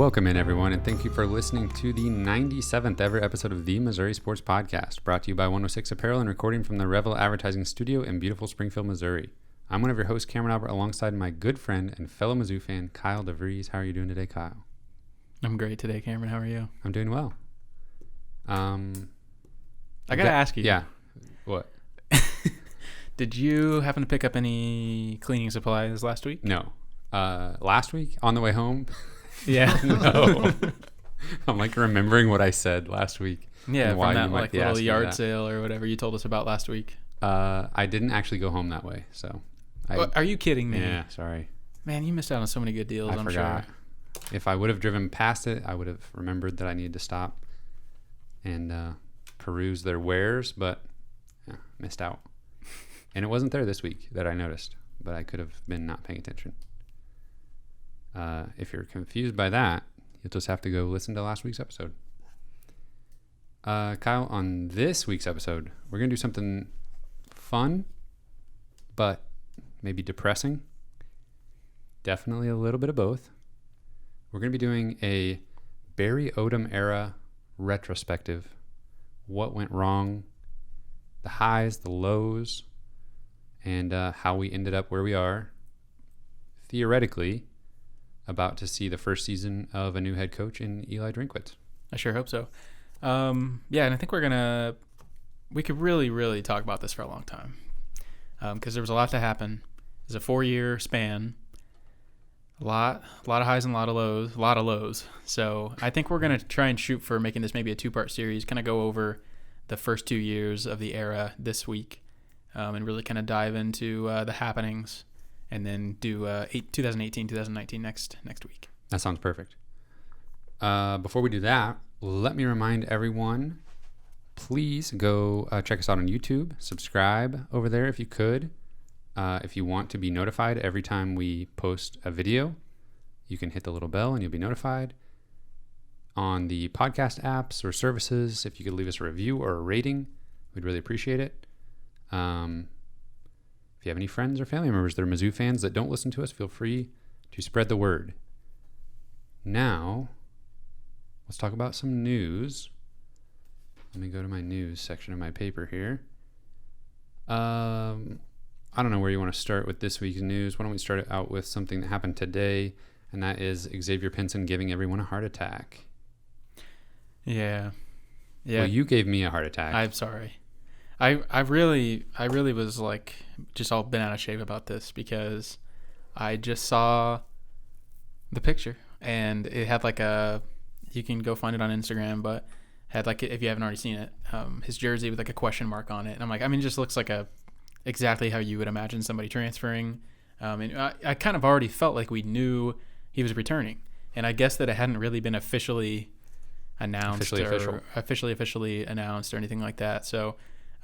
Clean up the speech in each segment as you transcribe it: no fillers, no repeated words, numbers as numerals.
Welcome in, everyone, and thank you for listening to the 97th ever episode of the Missouri Sports Podcast, brought to you by 106 Apparel and recording from the Revel Advertising Studio in beautiful Springfield, Missouri. I'm one of your hosts, Cameron Albert, alongside my good friend and fellow Mizzou fan, Kyle DeVries. How are you doing today, Kyle? I'm great today, Cameron. How are you? I'm doing well. I gotta ask you. Yeah. What? Did you happen to pick up any cleaning supplies last week? No. Last week on the way home? Yeah. No. I'm like remembering what I said last week. Yeah, from that like little yard sale or whatever you told us about last week. I didn't actually go home that way, so. Are you kidding me? Yeah, sorry. Man, you missed out on so many good deals, I'm forgot. sure. If I would have driven past it, I would have remembered that I needed to stop and peruse their wares, but missed out. And it wasn't there this week that I noticed, but I could have been not paying attention. If you're confused by that, you'll just have to go listen to last week's episode. Kyle, on this week's episode, we're going to do something fun, but maybe depressing. Definitely a little bit of both. We're going to be doing a Barry Odom era retrospective. What went wrong, the highs, the lows, and how we ended up where we are, theoretically, about to see the first season of a new head coach in Eli Drinkwitz. I sure hope so. And I think we could really talk about this for a long time, because there was a lot to happen. It's a 4-year span, a lot of highs and a lot of lows. So I think we're going to try and shoot for making this maybe a 2-part series, kind of go over the first 2 years of the era this week, and really kind of dive into the happenings, and then do 2018, 2019 next week. That sounds perfect. Before we do that, let me remind everyone, please go check us out on YouTube. Subscribe over there if you could. If you want to be notified every time we post a video, you can hit the little bell and you'll be notified. On the podcast apps or services, if you could leave us a review or a rating, we'd really appreciate it. If you have any friends or family members that are Mizzou fans that don't listen to us, feel free to spread the word. Now, let's talk about some news. Let me go to my news section of my paper here. I don't know where you want to start with this week's news. Why don't we start it out with something that happened today, and that is Xavier Pinson giving everyone a heart attack. Yeah. Well, you gave me a heart attack. I'm sorry. I really was like just all bent out of shape about this, because I just saw the picture and it had like you can go find it on Instagram, but had like, if you haven't already seen it, his jersey with like a question mark on it. And I'm like, it just looks like exactly how you would imagine somebody transferring. And I kind of already felt like we knew he was returning, and I guess that it hadn't really been officially announced officially announced or anything like that. So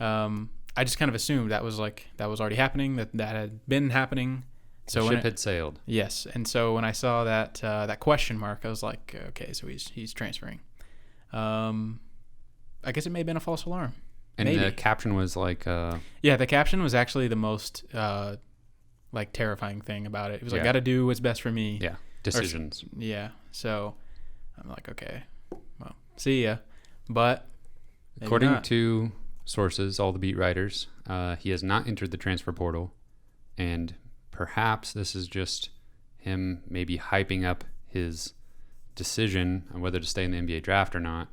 I just kind of assumed that was already happening, that had been happening. So the ship had sailed. Yes. And so when I saw that question mark, I was like, okay, so he's transferring. I guess it may have been a false alarm. And maybe. The caption was like... the caption was actually the most terrifying thing about it. It was like, got to do what's best for me. Yeah, decisions. So I'm like, okay, well, see ya. But according to sources, all the beat writers, he has not entered the transfer portal, and perhaps this is just him maybe hyping up his decision on whether to stay in the NBA draft or not.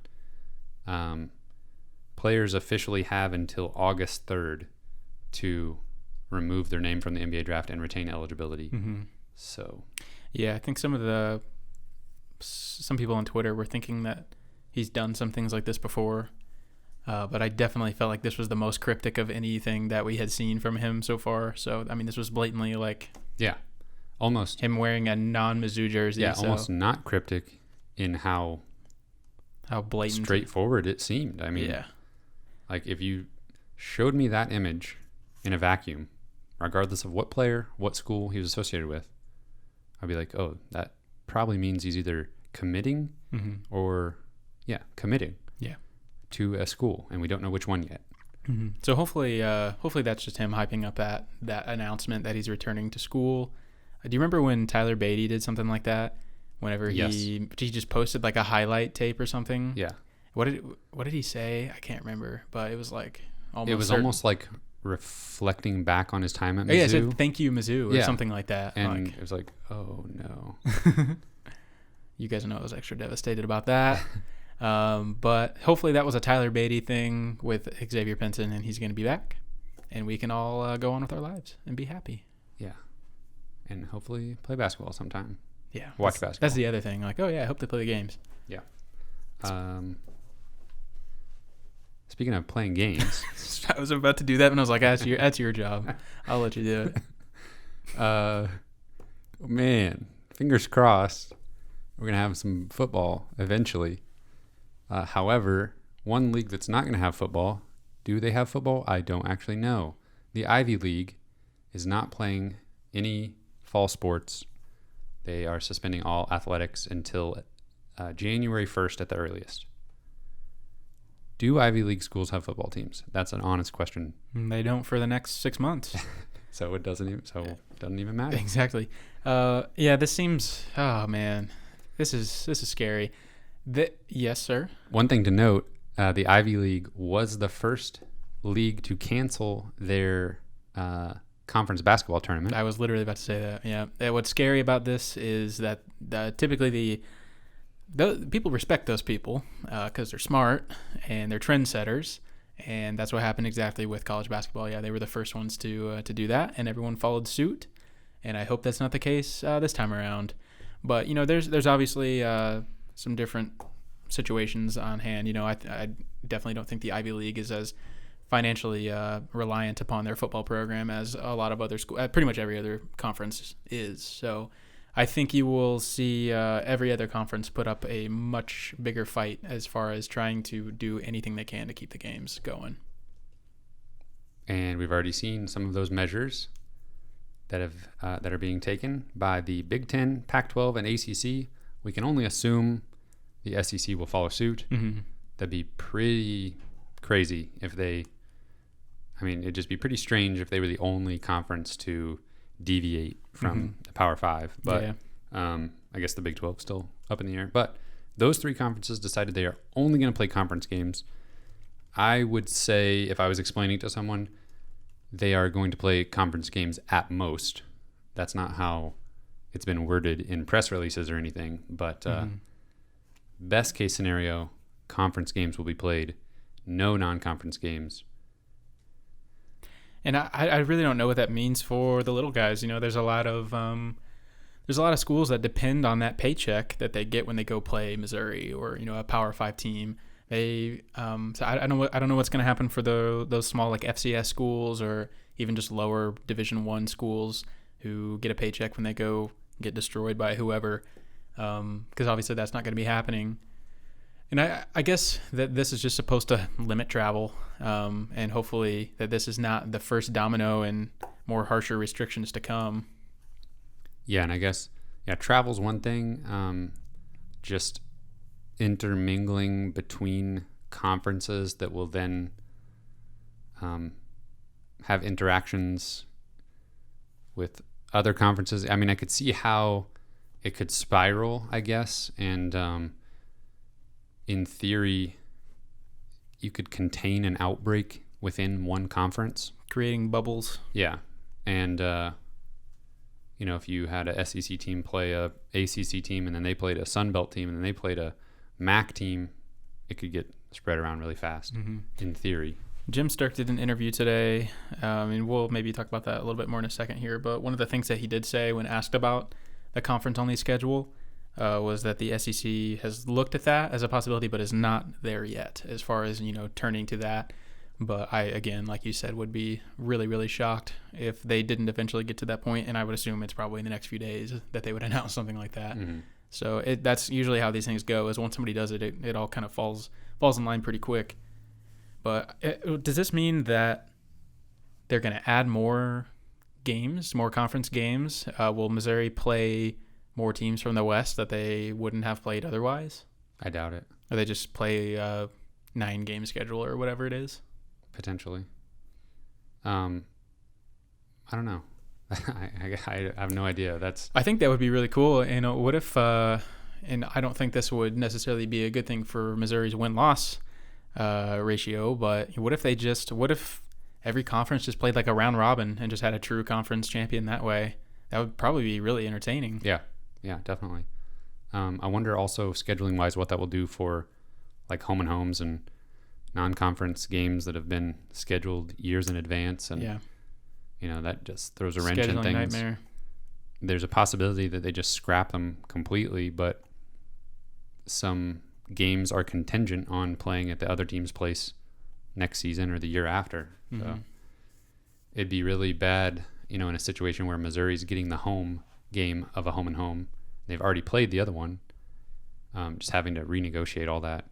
Players officially have until August 3rd to remove their name from the NBA draft and retain eligibility. Mm-hmm. So, I think some people on Twitter were thinking that he's done some things like this before. But I definitely felt like this was the most cryptic of anything that we had seen from him so far. So, this was blatantly almost him wearing a non-Mizzou jersey. Yeah, almost not cryptic in how blatant, straightforward it seemed. Like if you showed me that image in a vacuum, regardless of what player, what school he was associated with, I'd be like, oh, that probably means he's either committing or committing. Yeah. To a school, and we don't know which one yet. Mm-hmm. So hopefully that's just him hyping up that announcement that he's returning to school. Do you remember when Tyler Beatty did something like that, whenever Yes. he just posted like a highlight tape or something. Yeah. What did he say? I can't remember, but it was like almost. It was almost like reflecting back on his time at Mizzou. Oh, yeah, it said "Thank you, Mizzou" or something like that. And like, it was like, oh no. You guys know I was extra devastated about that. But hopefully that was a Tyler Beatty thing with Xavier Penson, and he's going to be back, and we can all go on with our lives and be happy. Yeah. And hopefully play basketball sometime. Yeah. Watch basketball. That's the other thing. Like, oh yeah, I hope they play the games. Yeah. Speaking of playing games. I was about to do that, and I was like, that's your job. I'll let you do it. Man, fingers crossed. We're going to have some football eventually. However, one league that's not going to have football, do they have football? I don't actually know. The Ivy League is not playing any fall sports. They are suspending all athletics until January 1st at the earliest. Do Ivy League schools have football teams? That's an honest question. They don't for the next 6 months. So it doesn't even matter. Exactly. Yeah, this seems. Oh man, this is scary. Yes, sir. One thing to note: the Ivy League was the first league to cancel their conference basketball tournament. I was literally about to say that. Yeah. What's scary about this is that typically the people respect those people because they're smart and they're trendsetters, and that's what happened exactly with college basketball. Yeah, they were the first ones to do that, and everyone followed suit. And I hope that's not the case this time around. But there's obviously some different situations on hand. I definitely don't think the Ivy League is as financially reliant upon their football program as a lot of other schools, pretty much every other conference is. So I think you will see every other conference put up a much bigger fight as far as trying to do anything they can to keep the games going. And we've already seen some of those measures that are being taken by the Big Ten, Pac-12, and ACC. We can only assume the SEC will follow suit. Mm-hmm. That'd be pretty crazy if they. I mean, it'd just be pretty strange if they were the only conference to deviate from the Power Five. But I guess the Big 12 is still up in the air. But those three conferences decided they are only going to play conference games. I would say, if I was explaining to someone, they are going to play conference games at most. That's not how it's been worded in press releases or anything. But best case scenario, conference games will be played. No non-conference games. And I really don't know what that means for the little guys. There's a lot of schools that depend on that paycheck that they get when they go play Missouri or a Power 5 team. They so I don't know what's going to happen for those small like FCS schools or even just lower Division I schools who get a paycheck when they go get destroyed by whoever, because obviously that's not going to be happening. And I guess that this is just supposed to limit travel, and hopefully that this is not the first domino and more harsher restrictions to come. Yeah, and I guess travel's one thing. Just intermingling between conferences that will then have interactions with other conferences. I mean, I could see how it could spiral, I guess, and in theory, you could contain an outbreak within one conference. Creating bubbles. Yeah. And, if you had a SEC team play a ACC team and then they played a Sun Belt team and then they played a MAC team, it could get spread around really fast, in theory. Jim Stark did an interview today, and we'll maybe talk about that a little bit more in a second here, but one of the things that he did say when asked about the conference-only schedule was that the SEC has looked at that as a possibility, but is not there yet as far as, turning to that. But I, again, like you said, would be really, really shocked if they didn't eventually get to that point, and I would assume it's probably in the next few days that they would announce something like that. Mm-hmm. So that's usually how these things go, is once somebody does it, it all kind of falls in line pretty quick. But does this mean that they're going to add more games, more conference games? Will Missouri play more teams from the West that they wouldn't have played otherwise? I doubt it. Or they just play a 9-game schedule or whatever it is? Potentially. I don't know. I have no idea. I think that would be really cool. What if? And I don't think this would necessarily be a good thing for Missouri's win-loss ratio. But what if every conference just played like a round robin and just had a true conference champion that way? That would probably be really entertaining. Yeah, definitely. I wonder also scheduling wise what that will do for like home and homes and non-conference games that have been scheduled years in advance, and that just throws a wrench in Scheduling things. nightmare. There's a possibility that they just scrap them completely, but some games are contingent on playing at the other team's place next season or the year after. Mm-hmm. So it'd be really bad, in a situation where Missouri's getting the home game of a home and home. They've already played the other one. Just having to renegotiate all that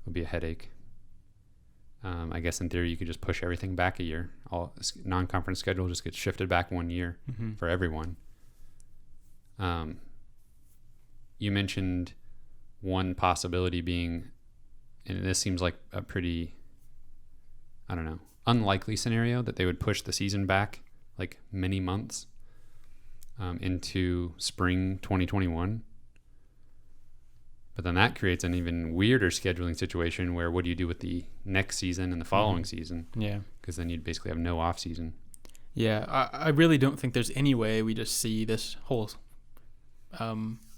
would be a headache. I guess in theory you could just push everything back a year. All non-conference schedule just gets shifted back 1 year for everyone. You mentioned one possibility being, and this seems like a pretty, unlikely scenario, that they would push the season back like many months into spring 2021. But then that creates an even weirder scheduling situation where what do you do with the next season and the following season? Yeah. Because then you'd basically have no off season. Yeah, I really don't think there's any way we just see this whole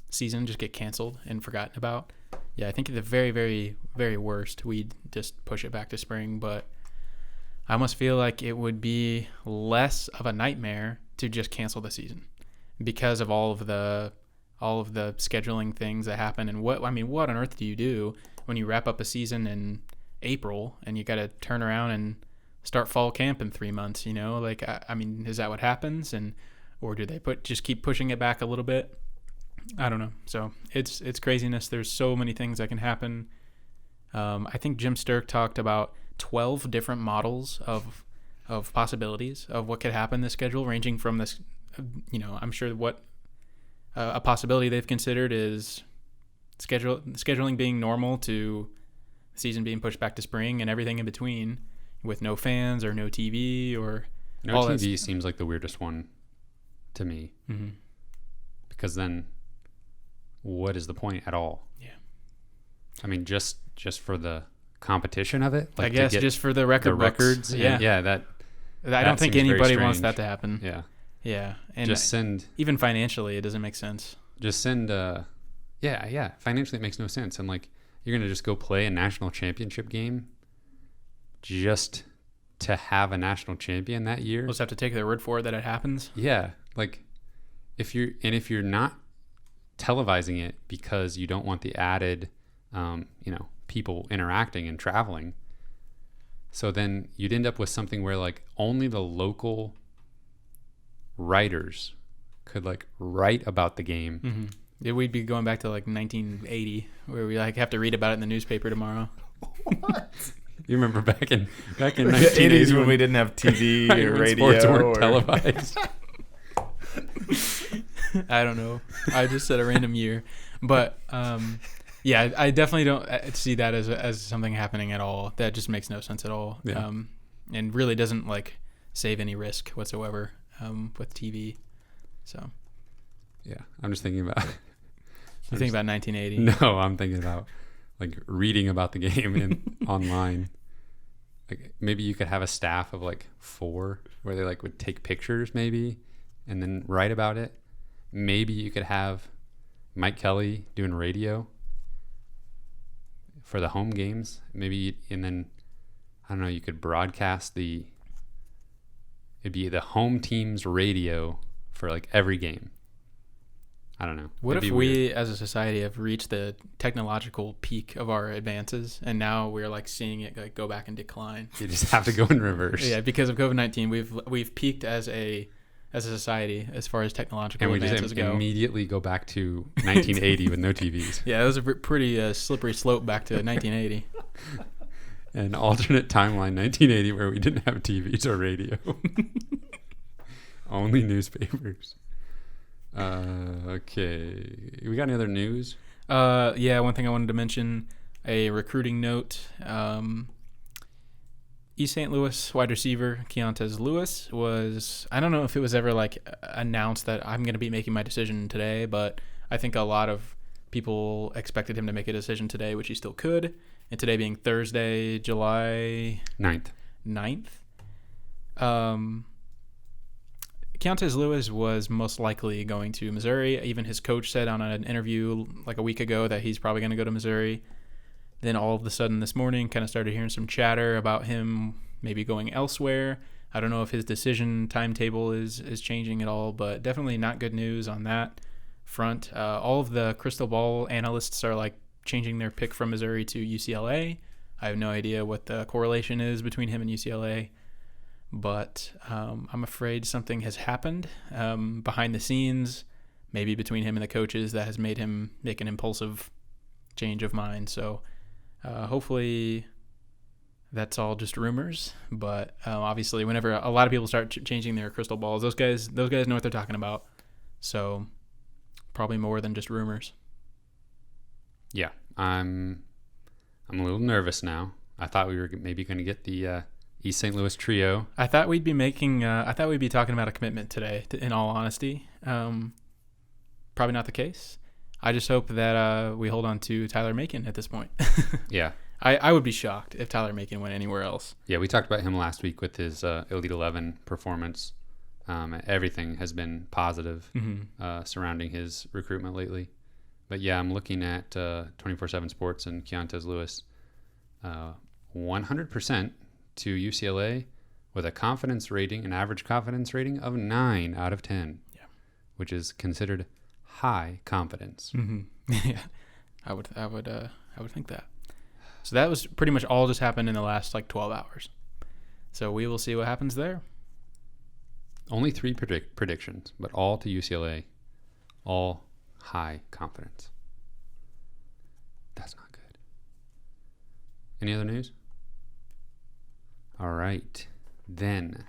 season just get canceled and forgotten about. Yeah, I think at the very, very, very worst, we'd just push it back to spring. But I almost feel like it would be less of a nightmare to just cancel the season because of all of the scheduling things that happen. And what on earth do you do when you wrap up a season in April and you got to turn around and start fall camp in 3 months? Is that what happens? Or do they just keep pushing it back a little bit? I don't know. So it's craziness. There's so many things that can happen. I think Jim Sturck talked about 12 different models of possibilities of what could happen in the schedule, ranging from this. I'm sure what a possibility they've considered is scheduling being normal to the season being pushed back to spring and everything in between, with no fans or no TV or no all TV seems like the weirdest one to me. Mm-hmm. Because then what is the point at all? Yeah. I mean, just for the competition of it? I guess just for the records. Yeah. I don't think anybody wants that to happen. Yeah. Yeah. And just send... Even financially, it doesn't make sense. Just send... Financially, it makes no sense. And, you're going to just go play a national championship game just to have a national champion that year? We'll just have to take their word for it that it happens. Yeah. If you're not televising it because you don't want the added, people interacting and traveling, so then you'd end up with something where only the local writers could write about the game. Mm-hmm. Yeah, we'd be going back to 1980, where we have to read about it in the newspaper tomorrow. What? You remember back in 1980s when we didn't have TV or radio, sports weren't televised. I don't know. I just said a random year, but I definitely don't see that as something happening at all. That just makes no sense at all, and really doesn't save any risk whatsoever with TV. So, yeah, I'm just thinking about. You think about 1980? No, I'm thinking about reading about the game online. Maybe you could have a staff of 4 where they would take pictures maybe and then write about it. Maybe you could have Mike Kelly doing radio for the home games. Maybe, and then I don't know, you could broadcast it'd be the home team's radio for every game. I don't know. What if we as a society have reached the technological peak of our advances and now we're seeing it go back and decline? You just have to go in reverse. Yeah, because of COVID-19, we've peaked as a society as far as technological advances just go. Immediately go back to 1980 with no TVs. Yeah, it was a pretty slippery slope back to 1980. An alternate timeline, 1980, where we didn't have TVs or radio. Only newspapers. Okay. We got any other news? One thing I wanted to mention, a recruiting note. East St. Louis wide receiver Keontae Lewis was, I don't know if it was ever like announced that I'm going to be making my decision today, but I think a lot of people expected him to make a decision today, which he still could. And today being Thursday, July 9th. Keontae Lewis was most likely going to Missouri. Even his coach said on an interview like a week ago that he's probably going to go to Missouri. Then all of a sudden this morning, kind of started hearing some chatter about him maybe going elsewhere. I don't know if his decision timetable is changing at all, but definitely not good news on that front. All of the crystal ball analysts are like changing their pick from Missouri to UCLA. I have no idea what the correlation is between him and UCLA, but I'm afraid something has happened behind the scenes, maybe between him and the coaches, that has made him make an impulsive change of mind. So hopefully that's all just rumors, but obviously whenever a lot of people start changing their crystal balls, those guys know what they're talking about. So probably more than just rumors. Yeah, I'm a little nervous now. I thought we were maybe going to get the East St. Louis trio. I thought we'd be talking about a commitment today, in all honesty. Probably not the case. I just hope that we hold on to Tyler Macon at this point. Yeah. I would be shocked if Tyler Macon went anywhere else. Yeah, we talked about him last week with his Elite 11 performance. Everything has been positive surrounding his recruitment lately. But yeah, I'm looking at 24/7 Sports and Keontae Lewis 100% to UCLA with an average confidence rating of 9 out of 10, which is considered high confidence. Yeah, I would think that. So that was pretty much all just happened in the last 12 hours. So we will see what happens there. Only 3 predictions, but all to UCLA, all high confidence. That's not good. Any other news? All right, then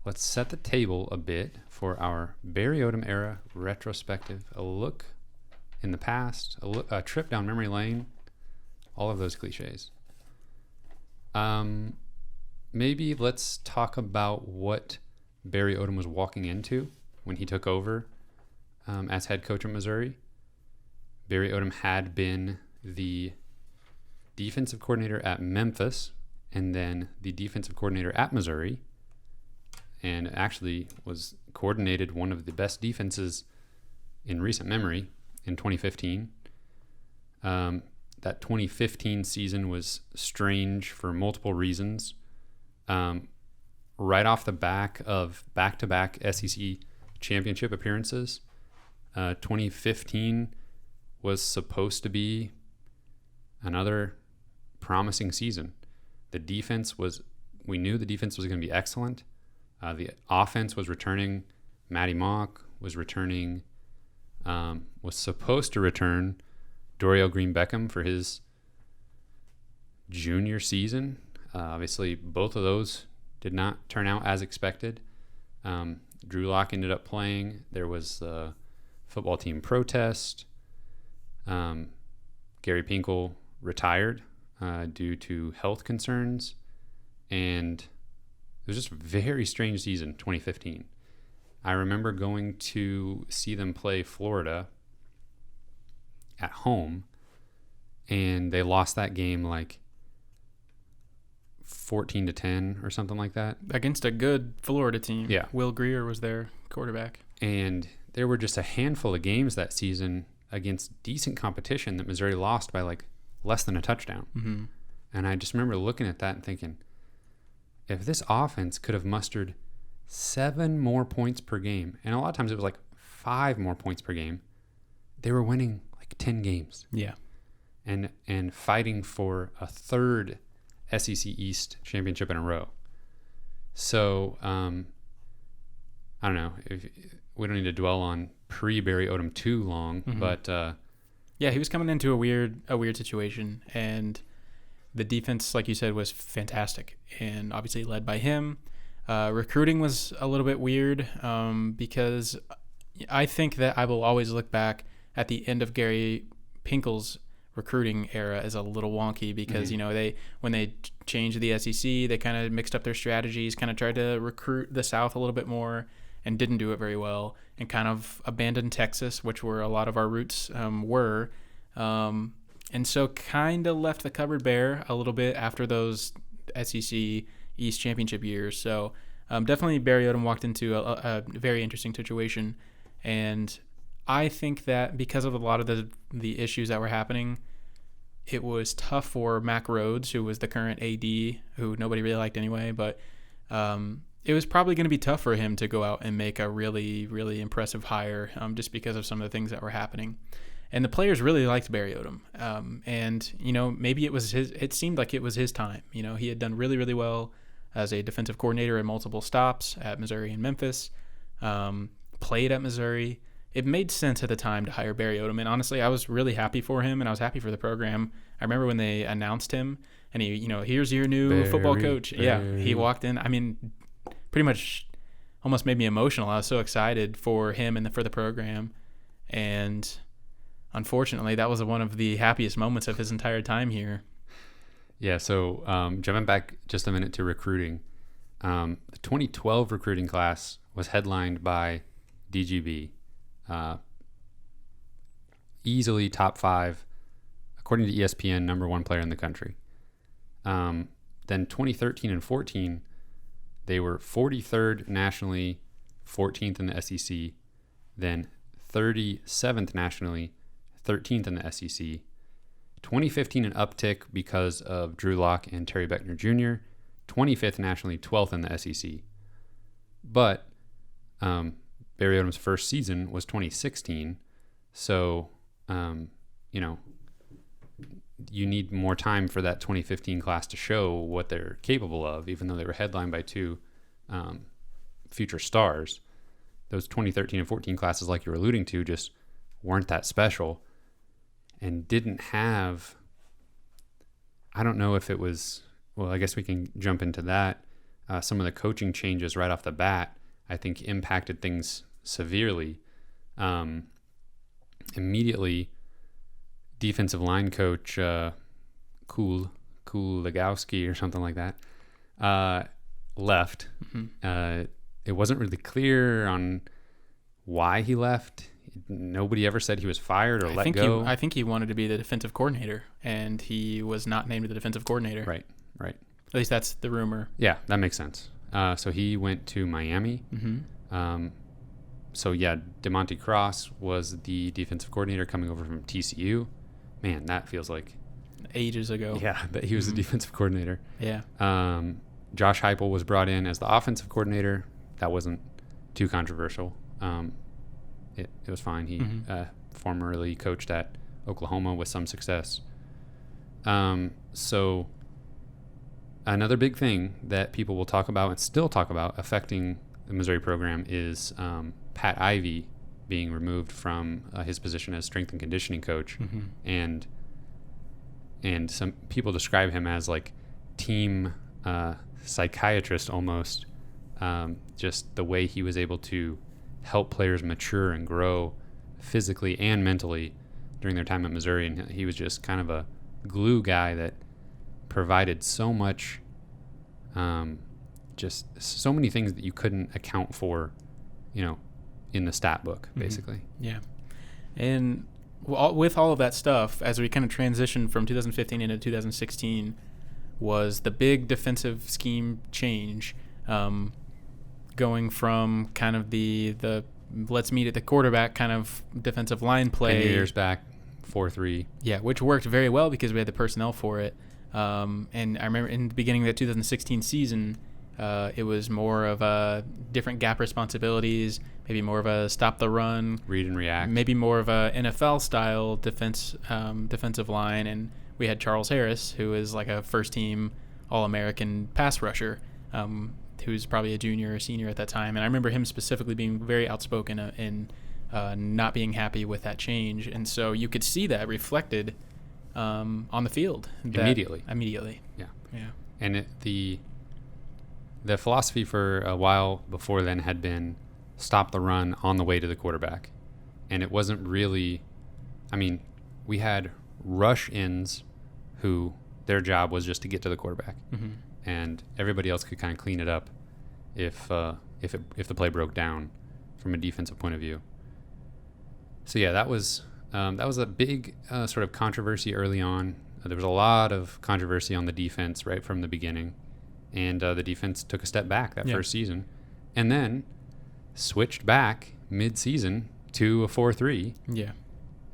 let's set the table a bit for our Barry Odom era retrospective. A look in the past, a trip down memory lane, all of those cliches. Maybe let's talk about what Barry Odom was walking into when he took over as head coach of Missouri. Barry Odom had been the defensive coordinator at Memphis and then the defensive coordinator at Missouri, and actually was coordinated one of the best defenses in recent memory in 2015. That 2015 season was strange for multiple reasons. Right off the back of back-to-back SEC championship appearances, 2015 was supposed to be another promising season. We knew the defense was going to be excellent. The offense was returning. Matty Mock was returning, was supposed to return Dorial Green-Beckham for his junior season. Obviously, both of those did not turn out as expected. Drew Lock ended up playing. There was a football team protest. Gary Pinkel retired due to health concerns. And it was just a very strange season, 2015. I remember going to see them play Florida at home, and they lost that game 14-10 or something like that. Against a good Florida team. Yeah. Will Greer was their quarterback. And there were just a handful of games that season against decent competition that Missouri lost by less than a touchdown. Mm-hmm. And I just remember looking at that and thinking, if this offense could have mustered 7 more points per game, and a lot of times it was 5 more points per game, they were winning 10 games. Yeah. And fighting for a third SEC East championship in a row. So, I don't know. We don't need to dwell on pre-Barry Odom too long, but... yeah, he was coming into a weird situation, and the defense, like you said, was fantastic, and obviously led by him. Recruiting was a little bit weird because I think that I will always look back at the end of Gary Pinkel's recruiting era is a little wonky because when they changed the SEC, they kind of mixed up their strategies, kind of tried to recruit the South a little bit more, and didn't do it very well, and kind of abandoned Texas, which were a lot of our roots were, and so kind of left the cupboard bare a little bit after those SEC East championship years. So definitely Barry Odom walked into a very interesting situation, and I think that because of a lot of the issues that were happening, it was tough for Mac Rhodes, who was the current AD, who nobody really liked anyway, but it was probably going to be tough for him to go out and make a really, really impressive hire just because of some of the things that were happening. And the players really liked Barry Odom. And, maybe it seemed like it was his time. He had done really, really well as a defensive coordinator in multiple stops at Missouri and Memphis, played at Missouri. It made sense at the time to hire Barry Odom, and honestly, I was really happy for him, and I was happy for the program. I remember when they announced him, and he, here's your new football coach. Barry. Yeah, he walked in. I mean, pretty much almost made me emotional. I was so excited for him and for the program, and unfortunately, that was one of the happiest moments of his entire time here. Yeah, so jumping back just a minute to recruiting, the 2012 recruiting class was headlined by DGB. Easily top 5, according to ESPN, number 1 player in the country. Then 2013 and 14, they were 43rd nationally, 14th in the SEC, then 37th nationally, 13th in the SEC. 2015, an uptick because of Drew Lock and Terry Beckner Jr., 25th nationally, 12th in the SEC. But Barry Odom's first season was 2016, so you need more time for that 2015 class to show what they're capable of, even though they were headlined by 2 future stars. Those 2013 and 14 classes, like you're alluding to, just weren't that special and didn't have, I don't know if it was, well, I guess we can jump into that. Some of the coaching changes right off the bat, I think, impacted things severely. Immediately, defensive line coach Legowski or something like that left. Mm-hmm. It wasn't really clear on why he left. Nobody ever said he was fired or let go. I think he wanted to be the defensive coordinator, and he was not named the defensive coordinator. Right. At least that's the rumor. Yeah, that makes sense. So he went to Miami. Mm-hmm. So yeah, DeMonte Cross was the defensive coordinator coming over from TCU. Man, that feels like ages ago. Yeah, that he was the defensive coordinator. Yeah. Josh Heupel was brought in as the offensive coordinator. That wasn't too controversial. It was fine. He formerly coached at Oklahoma with some success. So another big thing that people will talk about and still talk about affecting the Missouri program is Pat Ivey being removed from his position as strength and conditioning coach. Mm-hmm. And some people describe him as like team psychiatrist almost. Just the way he was able to help players mature and grow physically and mentally during their time at Missouri. And he was just kind of a glue guy that provided so much, just so many things that you couldn't account for, in the stat book, basically. Mm-hmm. Yeah. And with all of that stuff, as we kind of transitioned from 2015 into 2016, was the big defensive scheme change, going from kind of the let's meet at the quarterback kind of defensive line play. 10 years back, 4-3. Yeah, which worked very well because we had the personnel for it. And I remember in the beginning of the 2016 season, it was more of a different gap responsibilities, maybe more of a stop the run, read and react, maybe more of a NFL style defensive line. And we had Charles Harris, who is like a first team All-American pass rusher, who's probably a junior or senior at that time. And I remember him specifically being very outspoken in not being happy with that change. And so you could see that reflected on the field. Immediately. Yeah. And the philosophy for a while before then had been stop the run on the way to the quarterback. And it wasn't really, we had rush-ins who their job was just to get to the quarterback, and everybody else could kind of clean it up if the play broke down from a defensive point of view. So yeah, that was a big sort of controversy early on. There was a lot of controversy on the defense right from the beginning, and the defense took a step back that first season, and then switched back mid-season to a 4-3. Yeah.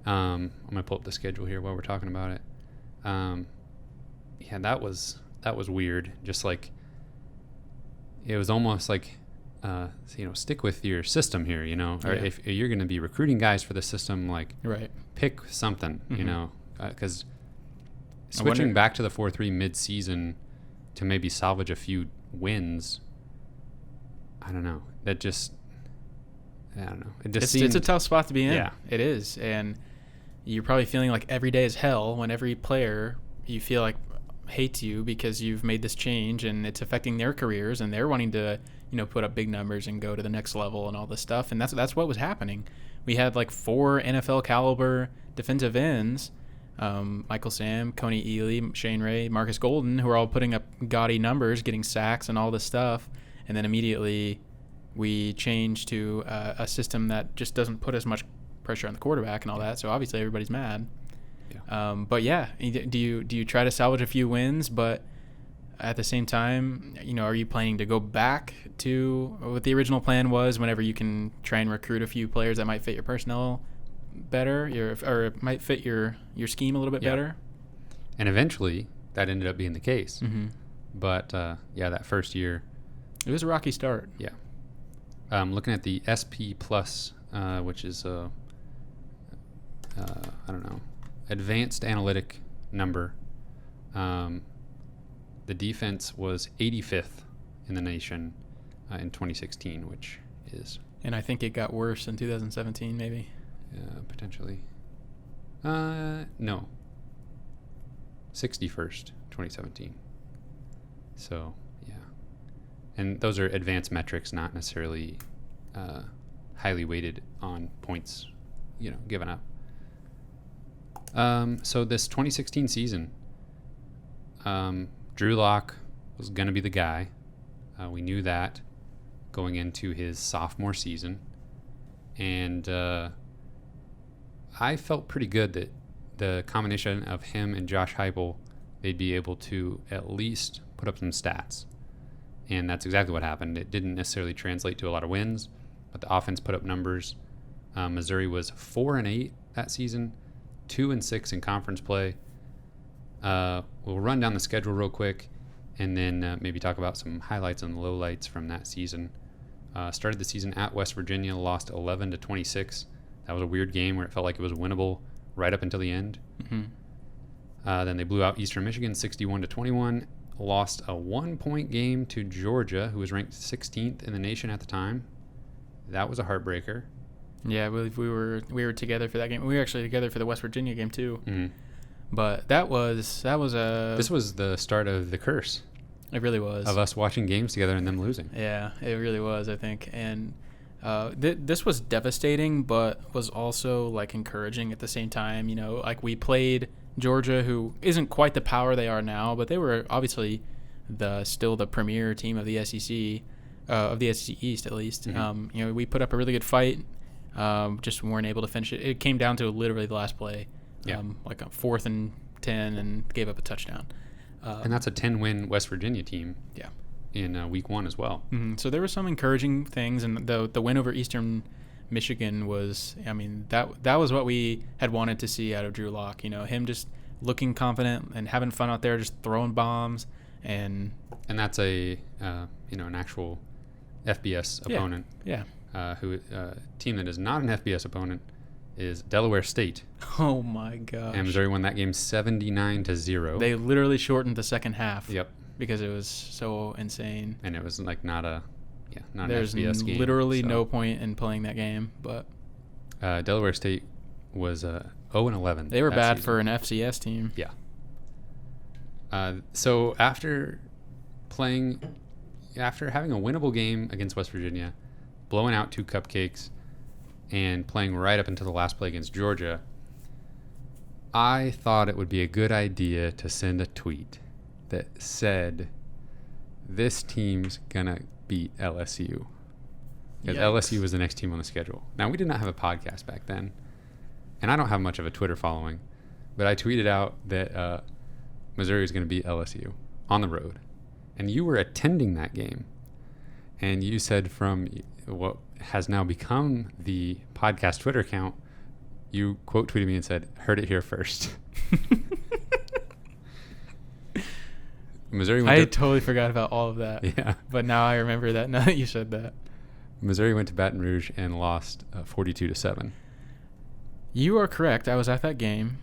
I'm gonna pull up the schedule here while we're talking about it. Yeah, that was weird. Just like it was almost like stick with your system here, or if you're going to be recruiting guys for the system, like pick something, because switching back to the 4-3 mid-season to maybe salvage a few wins, I don't know. It just it's a tough spot to be in. Yeah. It is. And you're probably feeling like every day is hell when every player you feel like hates you because you've made this change and it's affecting their careers and they're wanting to, put up big numbers and go to the next level and all this stuff. And that's what was happening. We had like 4 NFL caliber defensive ends, Michael Sam, Coney Ealy, Shane Ray, Marcus Golden, who are all putting up gaudy numbers, getting sacks and all this stuff. And then immediately we changed to a system that just doesn't put as much pressure on the quarterback and all that. So obviously everybody's mad. Yeah. But yeah, do you try to salvage a few wins, but at the same time, are you planning to go back to what the original plan was whenever you can try and recruit a few players that might fit your personnel better, or might fit your scheme a little bit better? And eventually that ended up being the case. Mm-hmm. But that first year, it was a rocky start. Yeah. Looking at the SP Plus, which is advanced analytic number. The defense was 85th in the nation in 2016, which is... And I think it got worse in 2017, maybe? Potentially. No. 61st, 2017. So, yeah. And those are advanced metrics, not necessarily highly weighted on points, given up. So this 2016 season, Drew Lock was going to be the guy. We knew that going into his sophomore season. And I felt pretty good that the combination of him and Josh Heupel, they'd be able to at least put up some stats. And that's exactly what happened. It didn't necessarily translate to a lot of wins, but the offense put up numbers. Missouri was 4-8 that season, 2-6 in conference play. We'll run down the schedule real quick and then maybe talk about some highlights and lowlights from that season. Started the season at West Virginia, lost 11-26. That was a weird game where it felt like it was winnable right up until the end. Mm-hmm. Then they blew out Eastern Michigan 61-21, lost a 1-point game to Georgia, who was ranked 16th in the nation at the time. That was a heartbreaker. Yeah, we were together for that game. We were actually together for the West Virginia game too. Mm-hmm. But this was the start of the curse. It really was. Of us watching games together and them losing. Yeah, it really was, I think. And this was devastating, but was also like encouraging at the same time. Like we played Georgia, who isn't quite the power they are now, but they were obviously still the premier team of the SEC, of the SEC East at least. Mm-hmm. We put up a really good fight. Just weren't able to finish it. It came down to literally the last play. Like a 4th and 10, and gave up a touchdown. And that's a 10-win West Virginia team. Yeah. In week 1 as well. Mm-hmm. So there were some encouraging things, and the win over Eastern Michigan was, that was what we had wanted to see out of Drew Lock. Him just looking confident and having fun out there, just throwing bombs, and that's an actual FBS opponent. Yeah. Team that is not an FBS opponent is Delaware State. Oh my gosh. And Missouri won that game 79-0. They literally shortened the second half. Yep. Because it was so insane. And it was like not an FBS game. There's literally no point in playing that game, but Delaware State was 0-11. They were bad for an FCS team. Yeah. So after having a winnable game against West Virginia, blowing out 2 cupcakes, and playing right up until the last play against Georgia, I thought it would be a good idea to send a tweet that said, this team's going to beat LSU. Because LSU was the next team on the schedule. Now, we did not have a podcast back then, and I don't have much of a Twitter following, but I tweeted out that Missouri was going to beat LSU on the road. And you were attending that game. And you said from what has now become the podcast Twitter account, you quote tweeted me and said, "Heard it here first." Missouri. I totally forgot about all of that. Yeah. But now I remember that. Now that you said that. Missouri went to Baton Rouge and lost 42-7. You are correct. I was at that game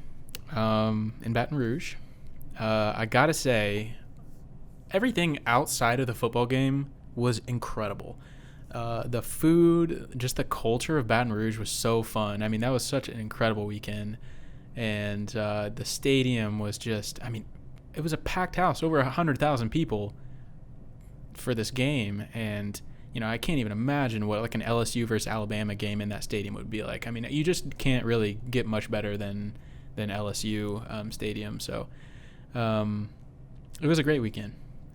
in Baton Rouge. I gotta say, everything outside of the football game was incredible. The food, just the culture of Baton Rouge was so fun. I mean, that was such an incredible weekend. And the stadium was just, I mean, it was a packed house, over 100,000 people for this game. And, you know, I can't even imagine what like an LSU versus Alabama game in that stadium would be like. I mean, you just can't really get much better than LSU stadium. So it was a great weekend.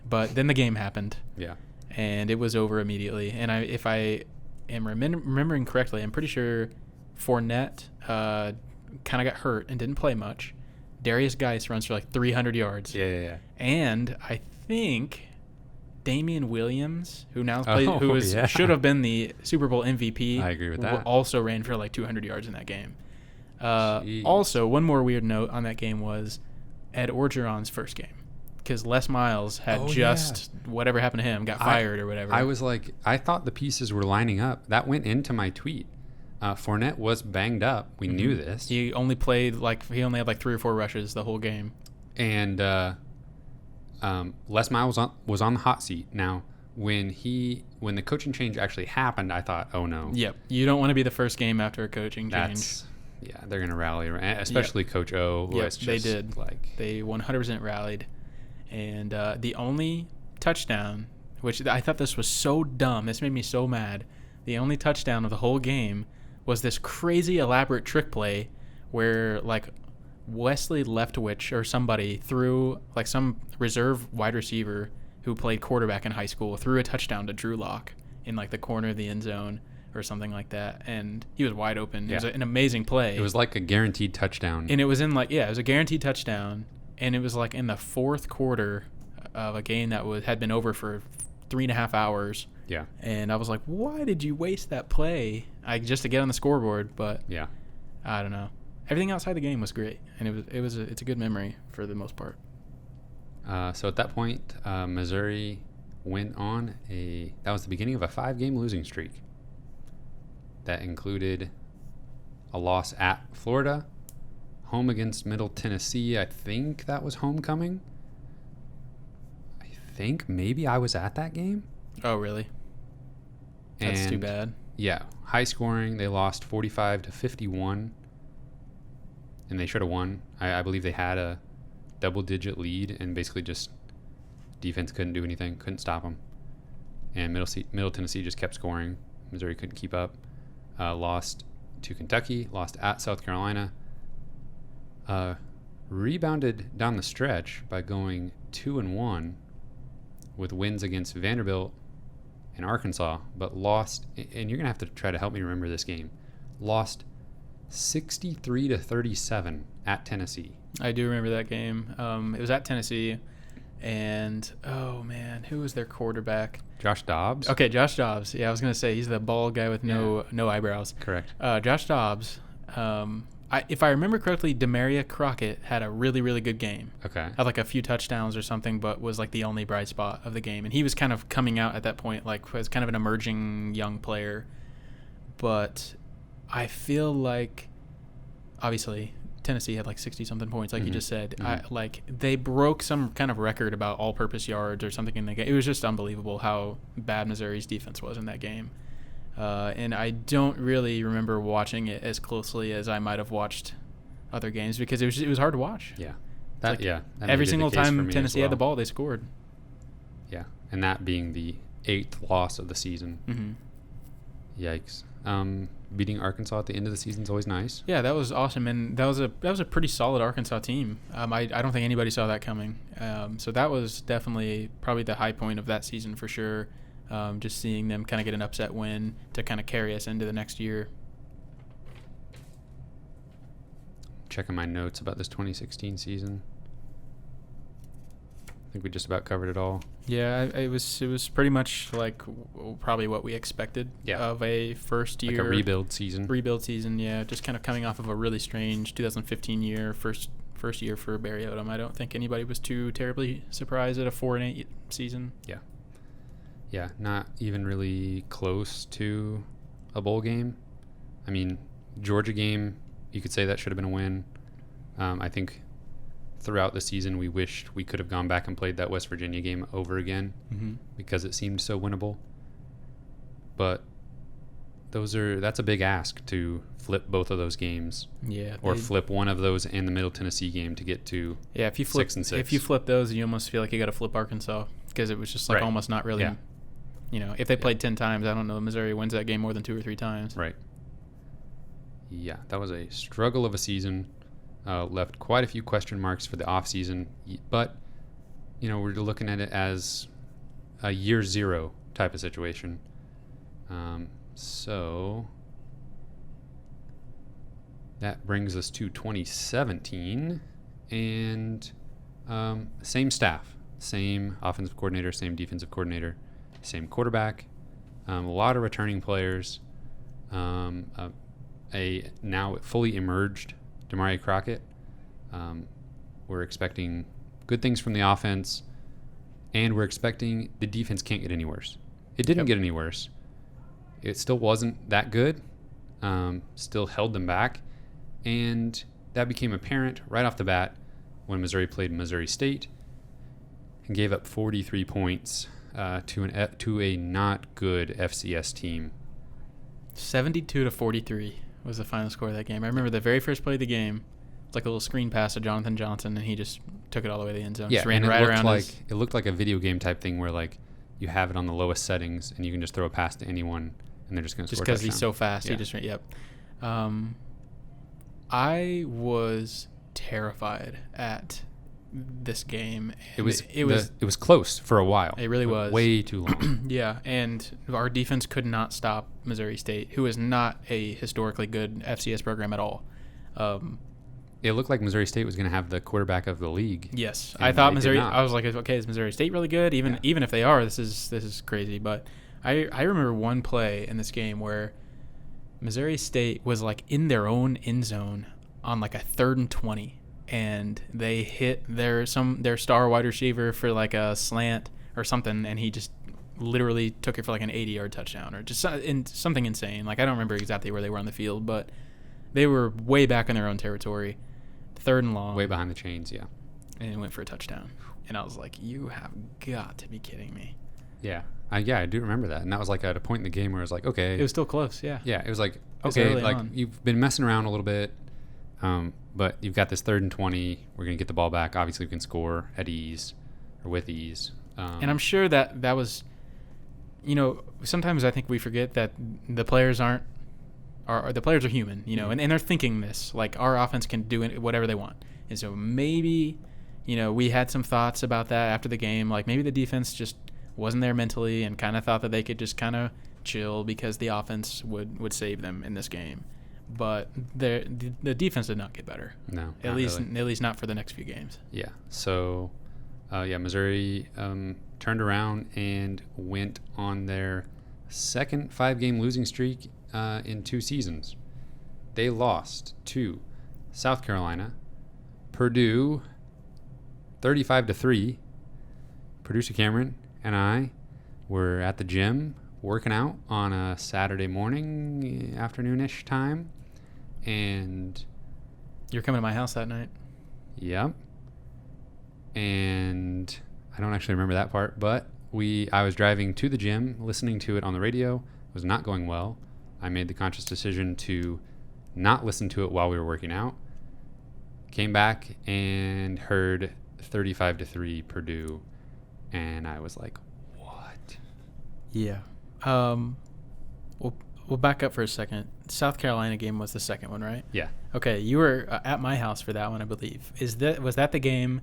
But then the game happened. Yeah. And it was over immediately. And if I am remembering correctly, I'm pretty sure Fournette kind of got hurt and didn't play much. Darius Geis runs for like 300 yards. Yeah. And I think Damian Williams, who now plays, should have been the Super Bowl MVP. I agree with that. Also ran for like 200 yards in that game. Also, one more weird note on that game was Ed Orgeron's first game. Because Les Miles had whatever happened to him, got fired or whatever. I was like, I thought the pieces were lining up. That went into my tweet. Fournette was banged up. We knew this. He only had like 3 or 4 rushes the whole game. And Les Miles was on the hot seat. Now, when the coaching change actually happened, I thought, oh no. Yep. You don't want to be the first game after a coaching change. Yeah, they're going to rally around, especially Coach O. Who has just, they did. They 100% rallied. And the only touchdown, which I thought this was so dumb, this made me so mad. The only touchdown of the whole game was this crazy elaborate trick play where like Wesley Leftwich or somebody threw, like some reserve wide receiver who played quarterback in high school, threw a touchdown to Drew Lock in like the corner of the end zone or something like that. And he was wide open. It was an amazing play. It was like a guaranteed touchdown. And it was in it was a guaranteed touchdown. And it was like in the fourth quarter of a game that had been over for 3.5 hours. Yeah. And I was like, why did you waste that play? Just to get on the scoreboard. But yeah, I don't know. Everything outside the game was great, and it's a good memory for the most part. So at that point, Missouri went on that was the beginning of a 5-game losing streak. That included a loss at Florida, home against Middle Tennessee. I think that was homecoming. I think maybe I was at that game. Oh, really? That's too bad. Yeah, high scoring. They lost 45-51, and they should have won. I believe they had a double-digit lead, and basically just defense couldn't do anything, couldn't stop them. And Middle Tennessee just kept scoring. Missouri couldn't keep up. Lost to Kentucky, lost at South Carolina. Rebounded down the stretch by going 2-1 with wins against Vanderbilt and Arkansas, but lost, and you're going to have to try to help me remember this game, lost 63-37 at Tennessee. I do remember that game. It was at Tennessee, and, oh, man, who was their quarterback? Josh Dobbs? Okay, Josh Dobbs. Yeah, I was going to say, he's the bald guy with no eyebrows. Correct. Josh Dobbs, if I remember correctly, Demaria Crockett had a really, really good game. Okay. Had like a few touchdowns or something, but was like the only bright spot of the game. And he was kind of coming out at that point, like as kind of an emerging young player. But I feel like, obviously, Tennessee had like 60-something points, like you just said. Mm-hmm. They broke some kind of record about all-purpose yards or something in the game. It was just unbelievable how bad Missouri's defense was in that game. And I don't really remember watching it as closely as I might have watched other games because it was hard to watch. Yeah. That every single time Tennessee had the ball, they scored. Yeah. And that being the 8th loss of the season. Mm-hmm. Yikes. Beating Arkansas at the end of the season is always nice. Yeah, that was awesome, and that was a pretty solid Arkansas team. I don't think anybody saw that coming. So that was definitely probably the high point of that season for sure. Just seeing them kind of get an upset win to kind of carry us into the next year. Checking my notes about this 2016 season. I think we just about covered it all. Yeah, it was pretty much like probably what we expected of a first year. Like a rebuild season. Yeah. Just kind of coming off of a really strange 2015 year, first year for Barry Odom. I don't think anybody was too terribly surprised at a 4-8 season. Yeah. Yeah, not even really close to a bowl game. I mean, Georgia game, you could say that should have been a win. I think throughout the season we wished we could have gone back and played that West Virginia game over again because it seemed so winnable. But that's a big ask to flip both of those games. Yeah. Or flip one of those and the Middle Tennessee game to get to if you flip 6-6. If you flip those, you almost feel like you got to flip Arkansas because it was just like almost not really. Yeah. If they played 10 times, I don't know Missouri wins that game more than 2 or 3 times. Right. Yeah, that was a struggle of a season. Left quite a few question marks for the off season, but we're looking at it as a year 0 type of situation. So that brings us to 2017, and same staff, same offensive coordinator, same defensive coordinator, same quarterback, a lot of returning players, a now fully emerged Damari Crockett. We're expecting good things from the offense, and we're expecting the defense can't get any worse. It didn't get any worse. It still wasn't that good, still held them back, and that became apparent right off the bat when Missouri played Missouri State and gave up 43 points to a not good FCS team. 72-43 was the final score of that game. I remember the very first play of the game. It's like a little screen pass to Jonathan Johnson, and he just took it all the way to the end zone. Yeah, just ran and right around. It looked like a video game type thing where like you have it on the lowest settings, and you can just throw a pass to anyone, and they're just going to score. Just because he's so fast, he just ran. Yep. I was terrified at this game. It was close for a while. It really was way too long. Yeah, and our defense could not stop Missouri State, who is not a historically good FCS program at all. It looked like Missouri State was going to have the quarterback of the league. Yes, I thought Missouri. I was like, okay, is Missouri State really good? Even if they are, this is crazy. But I remember one play in this game where Missouri State was like in their own end zone on like a 3rd and 20. And they hit their star wide receiver for like a slant or something, and he just literally took it for like an 80-yard touchdown or just something insane. Like I don't remember exactly where they were on the field, but they were way back in their own territory, 3rd and long, way behind the chains, yeah. And it went for a touchdown, and I was like, "You have got to be kidding me!" Yeah, I do remember that, and that was like at a point in the game where it was like, okay, it was still close, yeah. Yeah, it was like okay, like you've been messing around a little bit. But you've got this 3rd and 20. We're going to get the ball back. Obviously, we can score at ease or with ease. And I'm sure that was, sometimes I think we forget that the players the players are human, and they're thinking this, like our offense can do whatever they want. And so maybe, we had some thoughts about that after the game. Like maybe the defense just wasn't there mentally and kind of thought that they could just kind of chill because the offense would save them in this game. But the defense did not get better. No, at least not for the next few games. Yeah. So, Missouri turned around and went on their second 5-game losing streak in 2 seasons. They lost to South Carolina, Purdue, 35-3. Producer Cameron and I were at the gym working out on a Saturday morning, afternoonish time, and you're coming to my house that night. Yep. And I don't actually remember that part, but I was driving to the gym, listening to it on the radio. It was not going well. I made the conscious decision to not listen to it while we were working out. Came back and heard 35-3 Purdue, and I was like, what? Yeah. Well, we'll back up for a second. South Carolina game was the second one, right? Yeah. Okay, you were at my house for that one, I believe. Was that the game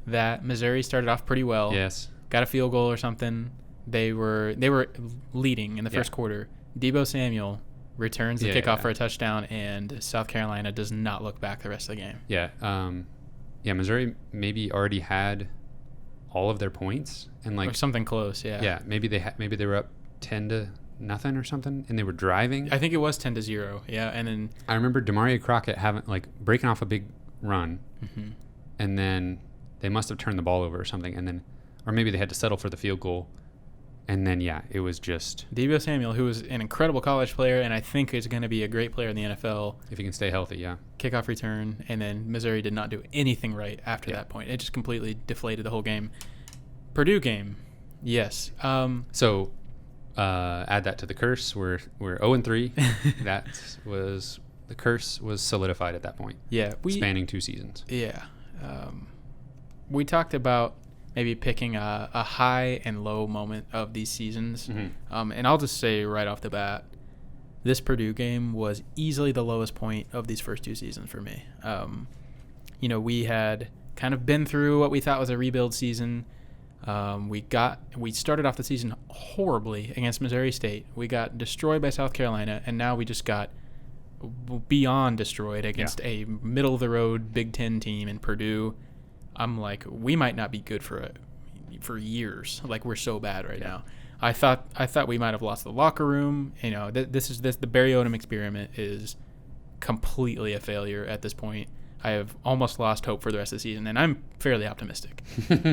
that Missouri started off pretty well? Yes. Got a field goal or something. They were leading in the first quarter. Debo Samuel returns the kickoff for a touchdown, and South Carolina does not look back the rest of the game. Yeah. Missouri maybe already had all of their points and Or something close, yeah. Yeah, maybe they were up 10-0 or something, and they were driving. I think it was 10-0, yeah. And then I remember Demaria Crockett breaking off a big run, and then they must have turned the ball over or something, or maybe they had to settle for the field goal, and then it was just Debo Samuel, who was an incredible college player, and I think is going to be a great player in the NFL if he can stay healthy. Yeah, kickoff return, and then Missouri did not do anything right after that point. It just completely deflated the whole game. Purdue game, yes. So add that to the curse. We're 0-3. The curse was solidified at that point. Yeah, spanning 2 seasons. Yeah, we talked about maybe picking a high and low moment of these seasons, and I'll just say right off the bat, this Purdue game was easily the lowest point of these first 2 seasons for me. We had kind of been through what we thought was a rebuild season. We started off the season horribly against Missouri State. We got destroyed by South Carolina, and now we just got beyond destroyed against a middle-of-the-road Big Ten team in Purdue. I'm like, we might not be good for years. Like, we're so bad right now. I thought we might have lost the locker room. The Barry Odom experiment is completely a failure at this point. I have almost lost hope for the rest of the season, and I'm fairly optimistic.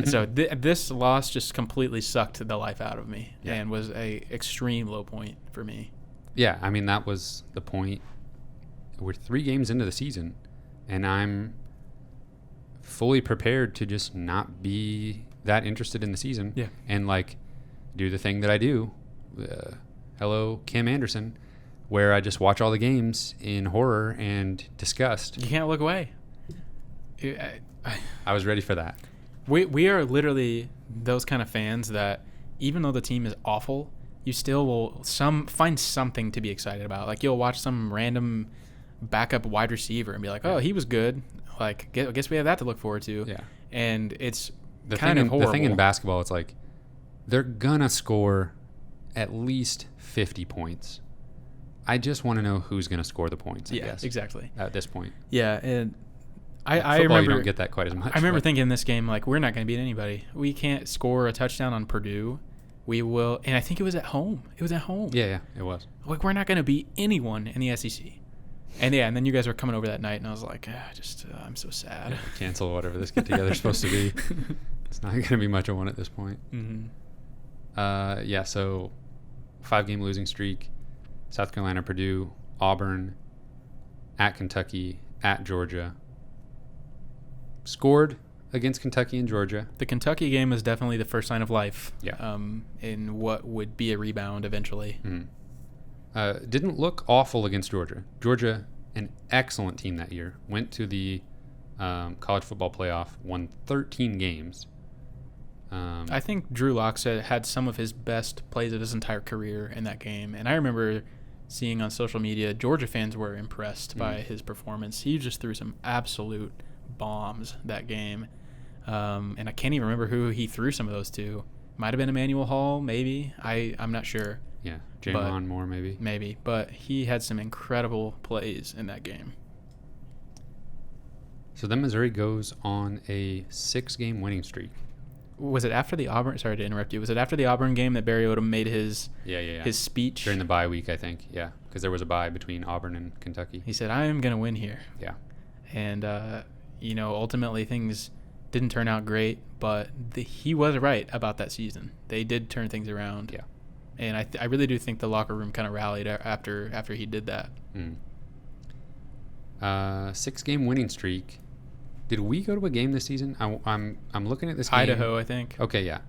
So this loss just completely sucked the life out of me and was a extreme low point for me. Yeah, I mean, that was the point. We're 3 games into the season, and I'm fully prepared to just not be that interested in the season. Yeah. And, do the thing that I do. Hello, Kim Anderson, where I just watch all the games in horror and disgust. You can't look away. I was ready for that. We are literally those kind of fans that even though the team is awful, you still will find something to be excited about. Like, you'll watch some random backup wide receiver and be like, oh, he was good. Like, I guess we have that to look forward to. Yeah. And it's horrible. The thing in basketball, it's like they're going to score at least 50 points. I just want to know who's going to score the points, I guess. Exactly. At this point. Yeah, and I Football, remember you don't get that quite as much. I remember thinking in this game, like, we're not going to beat anybody. We can't score a touchdown on Purdue. We will, and I think it was at home. Yeah, it was. Like, we're not going to beat anyone in the SEC. And then you guys were coming over that night, and I was like, I'm so sad. Cancel whatever this get together is supposed to be. It's not going to be much of one at this point. So 5-game losing streak. South Carolina, Purdue, Auburn, at Kentucky, at Georgia. Scored against Kentucky and Georgia. The Kentucky game is definitely the first sign of life. Yeah. In what would be a rebound eventually. Didn't look awful against Georgia. Georgia, an excellent team that year, went to the college football playoff, won 13 games. I think Drew Lock had some of his best plays of his entire career in that game. And I remember seeing on social media, Georgia fans were impressed by his performance. He just threw some absolute bombs that game. And I can't even remember who he threw some of those to. Might have been Emmanuel Hall, maybe. I'm not sure. Yeah, Jamon Moore, maybe. Maybe, but he had some incredible plays in that game. So then Missouri goes on a 6-game winning streak. Was it after the Auburn? Sorry to interrupt you. Was it after the Auburn game that Barry Odom made his speech during the bye week? I think, because there was a bye between Auburn and Kentucky. He said, "I am going to win here." Yeah, and ultimately things didn't turn out great, but he was right about that season. They did turn things around. Yeah, and I really do think the locker room kind of rallied after he did that. 6-game winning streak. Did we go to a game this season? I'm looking at this game. Idaho, I think. Okay, yeah.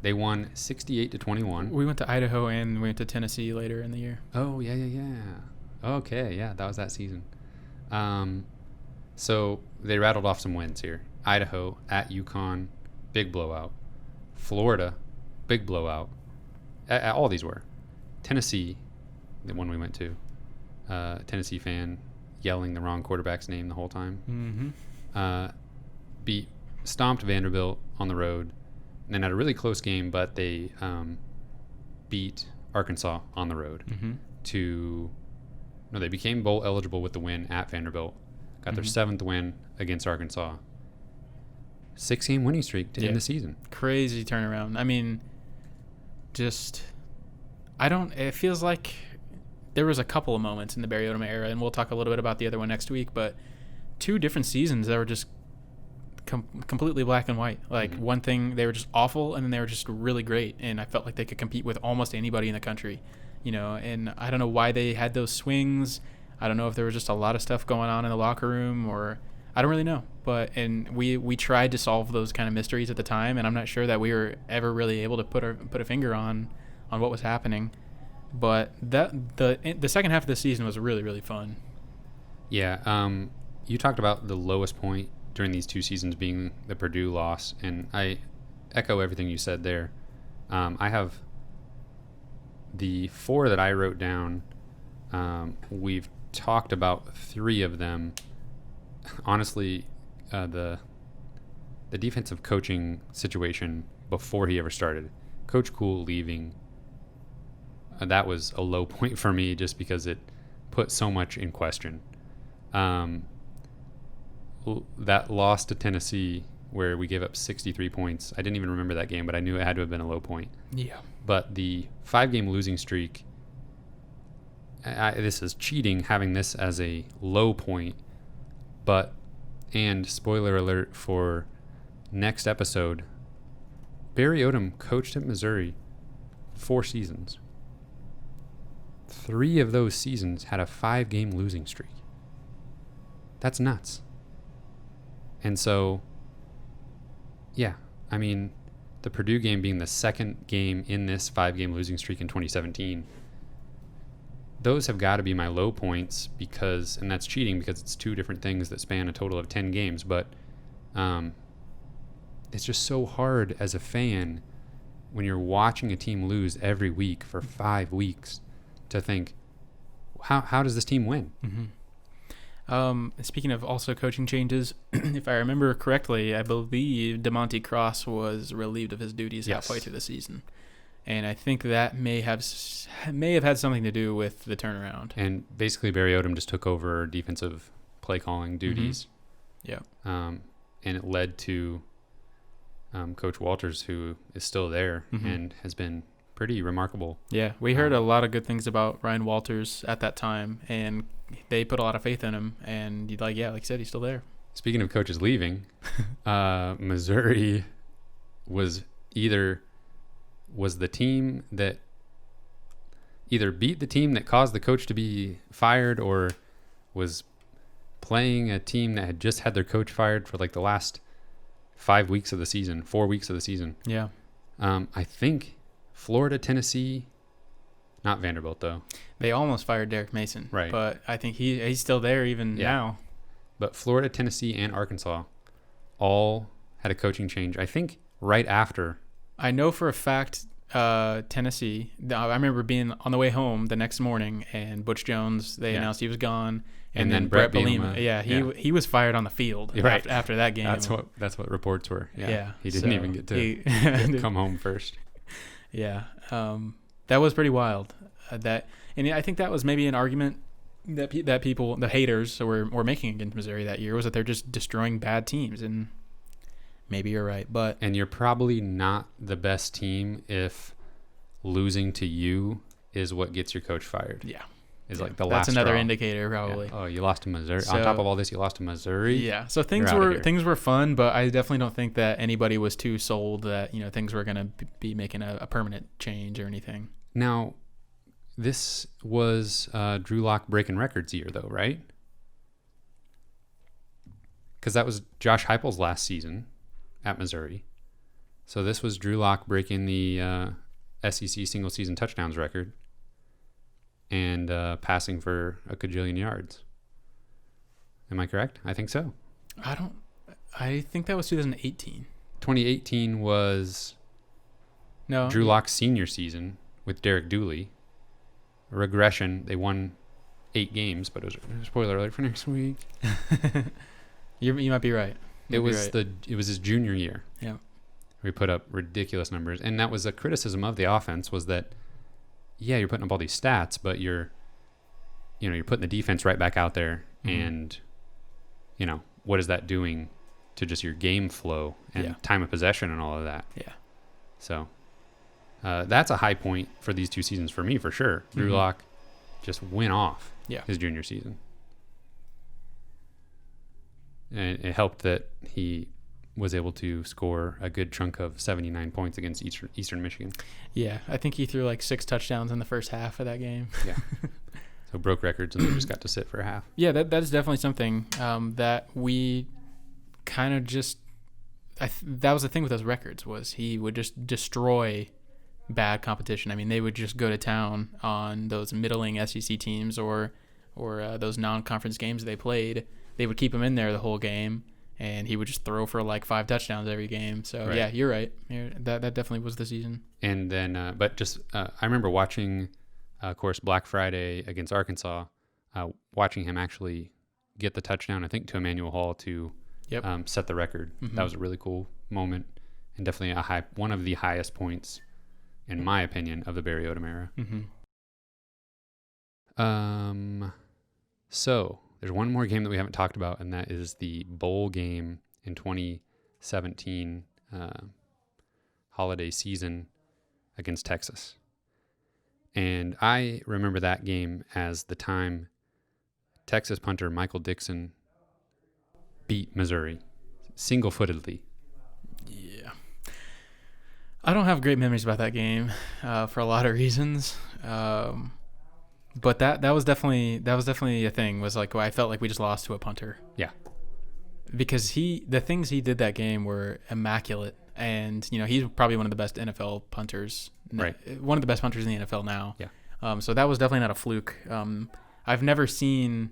They won 68-21. We went to Idaho and we went to Tennessee later in the year. Oh, yeah. Okay, yeah, that was that season. So they rattled off some wins here. Idaho at UConn, big blowout. Florida, big blowout. All these were. Tennessee, the one we went to. Tennessee fan yelling the wrong quarterback's name the whole time. Mm-hmm. Stomped Vanderbilt on the road, and then had a really close game, but they beat Arkansas on the road they became bowl eligible with the win at Vanderbilt. Got their 7th win against Arkansas. 6-game winning streak to end the season. Crazy turnaround. I mean, it feels like there was a couple of moments in the Barry Odom era, and we'll talk a little bit about the other one next week, but 2 different seasons that were just completely black and white. Like one thing, they were just awful, and then they were just really great, and I felt like they could compete with almost anybody in the country, and I don't know why they had those swings. I don't know if there was just a lot of stuff going on in the locker room, or I don't really know. And we tried to solve those kind of mysteries at the time, and I'm not sure that we were ever really able to put a finger on what was happening. But the second half of the season was really, really fun. Yeah, you talked about the lowest point during these 2 seasons being the Purdue loss, and I echo everything you said there. I have the 4 that I wrote down. We've talked about 3 of them. Honestly, the defensive coaching situation before he ever started, Coach Cool leaving, that was a low point for me just because it put so much in question. That loss to Tennessee where we gave up 63 points, I didn't even remember that game, but I knew it had to have been a low point. Yeah. But the 5-game losing streak, this is cheating having this as a low point, and spoiler alert for next episode, Barry Odom coached at Missouri 4 seasons. 3 of those seasons had a 5-game losing streak. That's nuts. And so, yeah, I mean, the Purdue game being the second game in this 5-game losing streak in 2017, those have got to be my low points and that's cheating because it's 2 different things that span a total of 10 games. But it's just so hard as a fan when you're watching a team lose every week for 5 weeks to think, how does this team win? Mm-hmm. Speaking of also coaching changes, if I remember correctly, I believe DeMonte Cross was relieved of his duties halfway through the season. And I think that may have had something to do with the turnaround. And basically Barry Odom just took over defensive play calling duties. Yeah. And it led to Coach Walters, who is still there and has been pretty remarkable. Yeah, we heard a lot of good things about Ryan Walters at that time, and they put a lot of faith in him. And like you said, he's still there. Speaking of coaches leaving, Missouri was the team that either beat the team that caused the coach to be fired or was playing a team that had just had their coach fired for like the last 4 weeks of the season. Yeah. I think Florida, Tennessee, not Vanderbilt though. They almost fired Derek Mason. Right. But I think he's still there even now. But Florida, Tennessee, and Arkansas all had a coaching change, I think, right after. I know for a fact Tennessee, I remember being on the way home the next morning, and Butch Jones, they announced he was gone. And then Brett Bielema, he was fired on the field after that game. That's what reports were. Yeah. He didn't even get to come home first. Yeah. That was pretty wild. And I think that was maybe an argument that people, the haters, were making against Missouri that year, was that they're just destroying bad teams. And maybe you're right, and you're probably not the best team if losing to you is what gets your coach fired. Yeah. Is like the last That's another straw. Indicator, probably. Yeah. Oh, you lost to Missouri. On top of all this, you lost to Missouri. Yeah. So things were fun, but I definitely don't think that anybody was too sold that things were going to be making a permanent change or anything. Now, this was Drew Lock breaking records year, though, right? Because that was Josh Heupel's last season at Missouri. So this was Drew Lock breaking the SEC single season touchdowns record and passing for a cajillion yards. Am I correct? I think so. I think that was 2018. 2018 was Drew Lock's senior season with Derek Dooley. regression. They won 8 games, but it was spoiler alert for next week. You might be right. It was his junior year. Yeah. We put up ridiculous numbers, and that was a criticism of the offense, was that, yeah, you're putting up all these stats, but you're putting the defense right back out there, and what is that doing to just your game flow and time of possession and all of that? Yeah. So that's a high point for these 2 seasons for me, for sure. Drew Lock just went off his junior season. And it helped that he was able to score a good chunk of 79 points against Eastern Michigan. Yeah, I think he threw like 6 touchdowns in the first half of that game. Yeah. So broke records and then just got to sit for a half. Yeah, that is definitely something that we kind of just that was the thing with those records, was he would just destroy bad competition. I mean, they would just go to town on those middling SEC teams or those non-conference games they played. They would keep him in there the whole game, and he would just throw for like 5 touchdowns every game. So yeah, you're right. That definitely was the season. And then, but just I remember watching, of course, Black Friday against Arkansas, watching him actually get the touchdown, I think, to Emmanuel Hall to set the record. That was a really cool moment, and definitely one of the highest points, in my opinion, of the Barry Odom era. So there's one more game that we haven't talked about, and that is the bowl game in 2017 holiday season against Texas. And I remember that game as the time Texas punter Michael Dixon beat Missouri single-footedly. Yeah. I don't have great memories about that game for a lot of reasons. But that was definitely a thing, was like, I felt like we just lost to a punter. Yeah. Because the things he did that game were immaculate, and he's probably one of the best NFL punters. Right. One of the best punters in the NFL now. Yeah. So that was definitely not a fluke. I've never seen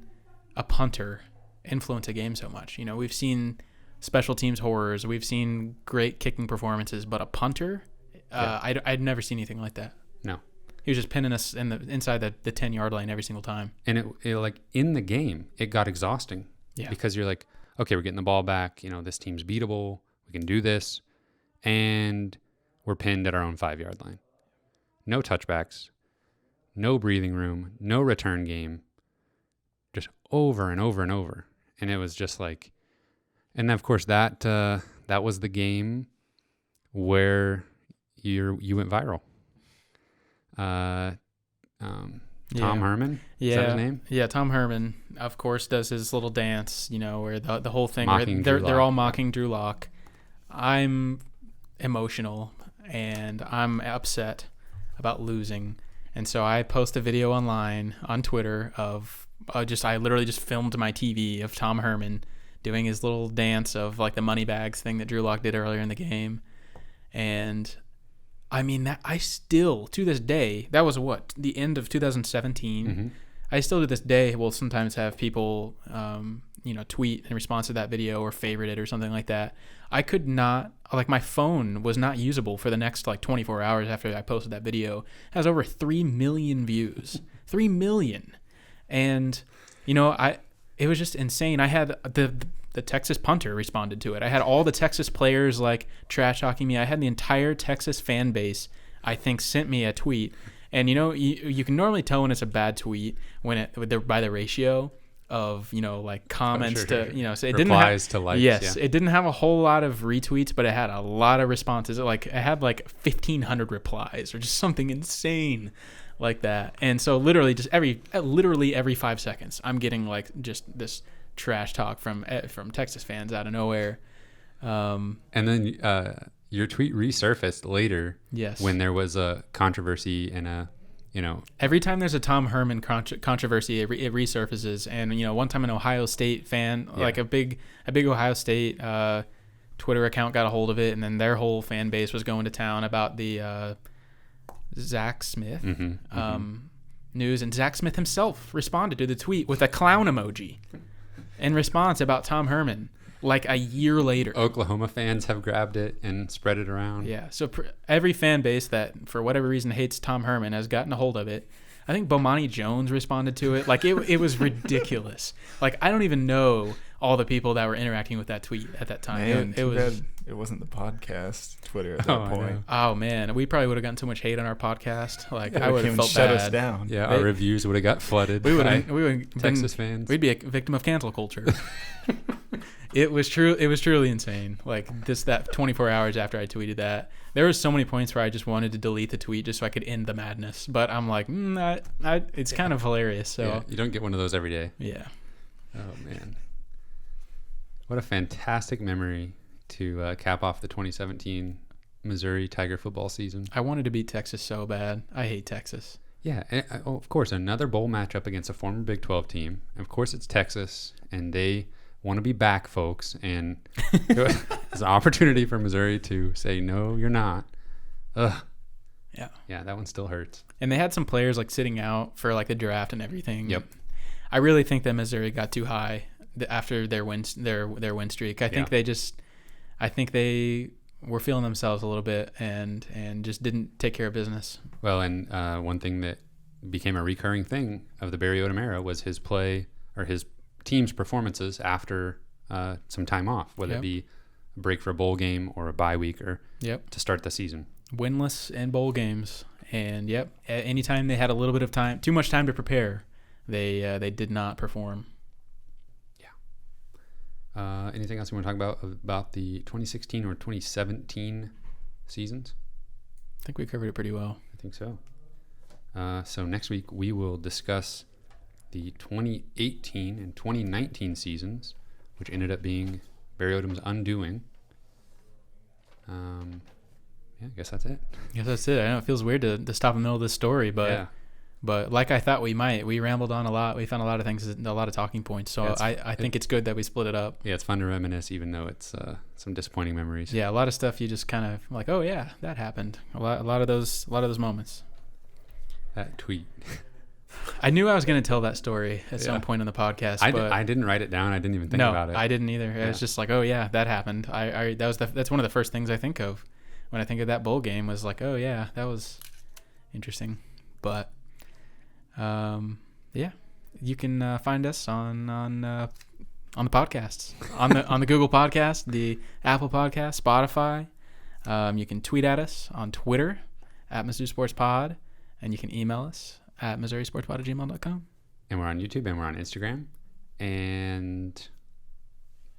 a punter influence a game so much. We've seen special teams horrors, we've seen great kicking performances, but a punter, I'd never seen anything like that. No. He was just pinning us inside the 10-yard line every single time. And it like in the game, it got exhausting. Yeah. Because you're like, okay, we're getting the ball back. This team's beatable. We can do this. And we're pinned at our own 5-yard line. No touchbacks. No breathing room. No return game. Just over and over and over. And it was just like, and of course that was the game where you went viral. Tom Herman, is that his name? Yeah, Tom Herman, of course, does his little dance, where the whole thing, mocking where they're all mocking Drew Lock. I'm emotional and I'm upset about losing, and so I post a video online on Twitter of I literally just filmed my TV of Tom Herman doing his little dance of like the money bags thing that Drew Lock did earlier in the game. And I mean, that I still, to this day, that was the end of 2017. I still to this day will sometimes have people, tweet in response to that video or favorite it or something like that. I could not, my phone was not usable for the next 24 hours after I posted that video. It has over 3 million views. 3 million. And, it was just insane. I had the Texas punter responded to it. I had all the Texas players trash talking me. I had the entire Texas fan base, I think, sent me a tweet. And you can normally tell when it's a bad tweet when they're by the ratio of comments to so it replies to likes. Yes, it didn't have a whole lot of retweets, but it had a lot of responses. It had 1,500 replies or just something insane like that. And so literally every 5 seconds, I'm getting just this trash talk from Texas fans out of nowhere. And then your tweet resurfaced later. Yes. When there was a controversy and every time there's a Tom Herman controversy, it resurfaces. And one time an Ohio State fan, a big Ohio State Twitter account got a hold of it, and then their whole fan base was going to town about the Zach Smith news, and Zach Smith himself responded to the tweet with a clown emoji in response about Tom Herman a year later. Oklahoma fans have grabbed it and spread it around. Yeah, so every fan base that for whatever reason hates Tom Herman has gotten a hold of it. I think Bomani Jones responded to it. Like it was ridiculous. Like I don't even know all the people that were interacting with that tweet at that time. Man, it was. bad it wasn't the podcast Twitter at that I point. know. Oh man, we probably would have gotten so much hate on our podcast. Like Yeah, I they would have came and felt shut bad. us down. Yeah, They- our reviews would have got flooded. We would by have Texas fans. We'd be a victim of cancel culture. It was true. It was truly insane. Like that 24 hours after I tweeted that, there were so many points where I just wanted to delete the tweet just so I could end the madness. But I'm like, it's kind of hilarious. So Yeah, you don't get one of those every day. yeah. Oh man, what a fantastic memory to cap off the 2017 Missouri Tiger football season. I wanted to beat Texas so bad. I hate Texas. Yeah, and, of course, another bowl matchup against a former Big 12 team. Of course, it's Texas, and they want to be back, folks. And it's an opportunity for Missouri to say, no, you're not. Ugh. Yeah. Yeah, that one still hurts. And they had some players like sitting out for like the draft and everything. Yep. I really think that Missouri got too high after their win streak. I think they were feeling themselves a little bit and just didn't take care of business. Well, and one thing that became a recurring thing of the Barry Odom era was his play or his team's performances after some time off, whether it be a break for a bowl game or a bye week or to start the season. Winless in bowl games. And, anytime they had a little bit of time, too much time to prepare, they did not perform. Anything else you want to talk about the 2016 or 2017 seasons? I think we covered it pretty well. I think so. So next week we will discuss the 2018 and 2019 seasons, which ended up being Barry Odom's undoing. I guess that's it. I guess that's it. I know it feels weird to stop in the middle of this story, but like I thought we might. We rambled on a lot. We found a lot of things, a lot of talking points. So I think it's good that we split it up. Yeah, it's fun to reminisce, even though it's some disappointing memories. Yeah, a lot of stuff you just kind of like, oh yeah, that happened. A lot of those moments. That tweet. I knew I was going to tell that story at some point in the podcast. I didn't write it down. I didn't even think about it. No, I didn't either. It was just like, oh yeah, that happened. That's one of the first things I think of when I think of that bowl game. Was like, oh yeah, that was interesting. But you can find us on the podcasts on the Google Podcast, the Apple Podcast, Spotify. You can tweet at us on Twitter at Mizzou Sports Pod, and you can email us at MissouriSportsPod@gmail.com. And we're on YouTube and we're on Instagram. And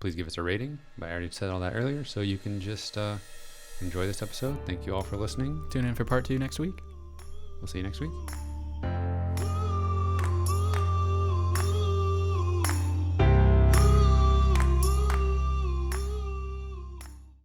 please give us a rating. I already said all that earlier, so you can just enjoy this episode. Thank you all for listening. Tune in for part 2 next week. We'll see you next week.